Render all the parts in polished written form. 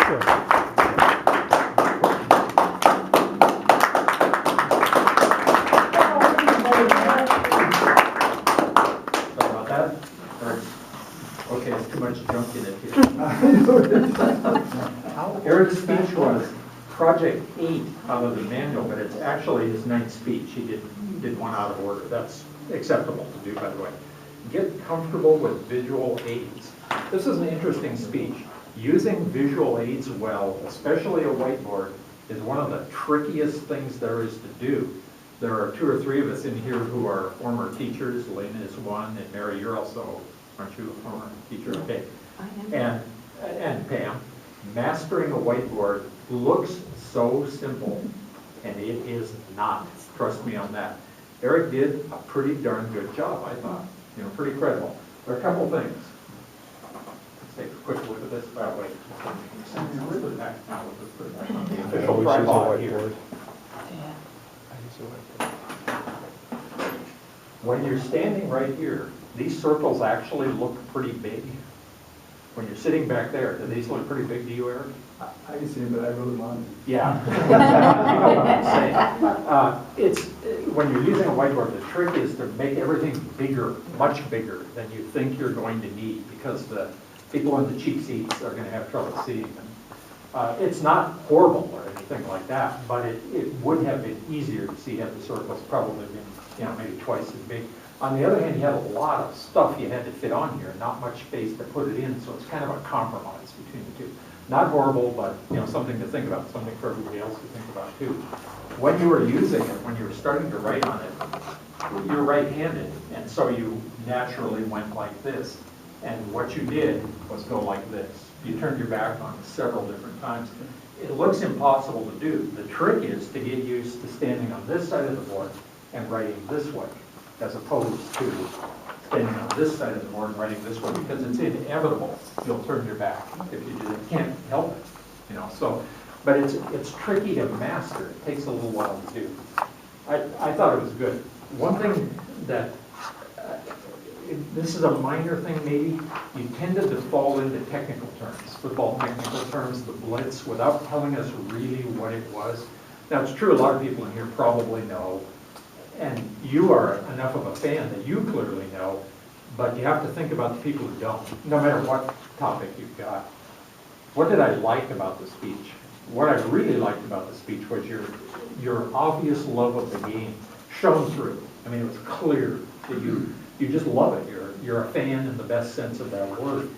Sorry about that. Okay, it's too much junk in it here. Eric's speech was project 8 out of the manual, but it's actually his 9th speech. He did one out of order. That's acceptable to do, by the way. Get comfortable with visual aids. This is an interesting speech. Using visual aids well, especially a whiteboard, is one of the trickiest things there is to do. There are 2 or 3 of us in here who are former teachers. Elena is one, and Mary, you're also, aren't you a former teacher? Okay. I am. And Pam, mastering a whiteboard looks so simple, and it is not. Trust me on that. Eric did a pretty darn good job, I thought. You know, pretty credible. There are a couple things. Let's take a quick look at this. Oh, wait. Put it back now. Let's put it back on the official tripod here. When you're standing right here, these circles actually look pretty big. When you're sitting back there, do these look pretty big to you, Eric? I can see it, but I really want it. Yeah. You know what I'm saying. When you're using a whiteboard, the trick is to make everything bigger, much bigger than you think you're going to need, because the people in the cheap seats are going to have trouble seeing them. It's not horrible or anything like that, but it would have been easier to see had the circles probably been, you know, maybe twice as big. On the other hand, you had a lot of stuff you had to fit on here, not much space to put it in, so it's kind of a compromise between the two. Not horrible, but you know, something to think about, something for everybody else to think about too. When you were using it, when you were starting to write on it, you're right-handed, and so you naturally went like this. And what you did was go like this. You turned your back on it several different times. It looks impossible to do. The trick is to get used to standing on this side of the board and writing this way, as opposed to standing on this side of the board and writing this way, because it's inevitable you'll turn your back if you do that. You can't help it, you know. So, but it's tricky to master. It takes a little while to do. I thought it was good. One thing that this is a minor thing maybe, you tended to fall into technical terms, football technical terms, the blitz, without telling us really what it was. Now it's true, a lot of people in here probably know, and you are enough of a fan that you clearly know, but you have to think about the people who don't, no matter what topic you've got. What did I like about the speech? What I really liked about the speech was your obvious love of the game shone through. I mean, it was clear that you just love it. You're a fan in the best sense of that word.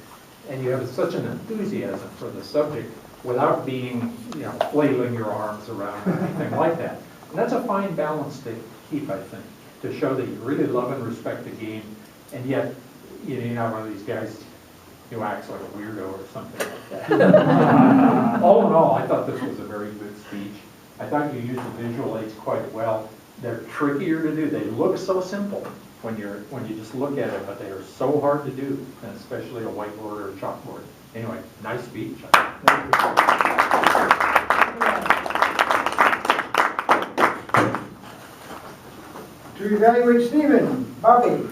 And you have such an enthusiasm for the subject without being, you know, flailing your arms around or anything like that. And that's a fine balance to keep, I think, to show that you really love and respect the game, and yet, you're not one of these guys who acts like a weirdo or something like that. All in all, I thought this was a very good speech. I thought you used the visual aids quite well. They're trickier to do. They look so simple when you just look at it, but they are so hard to do, and especially a whiteboard or a chalkboard. Anyway, nice speech. To evaluate Stephen, Bobby.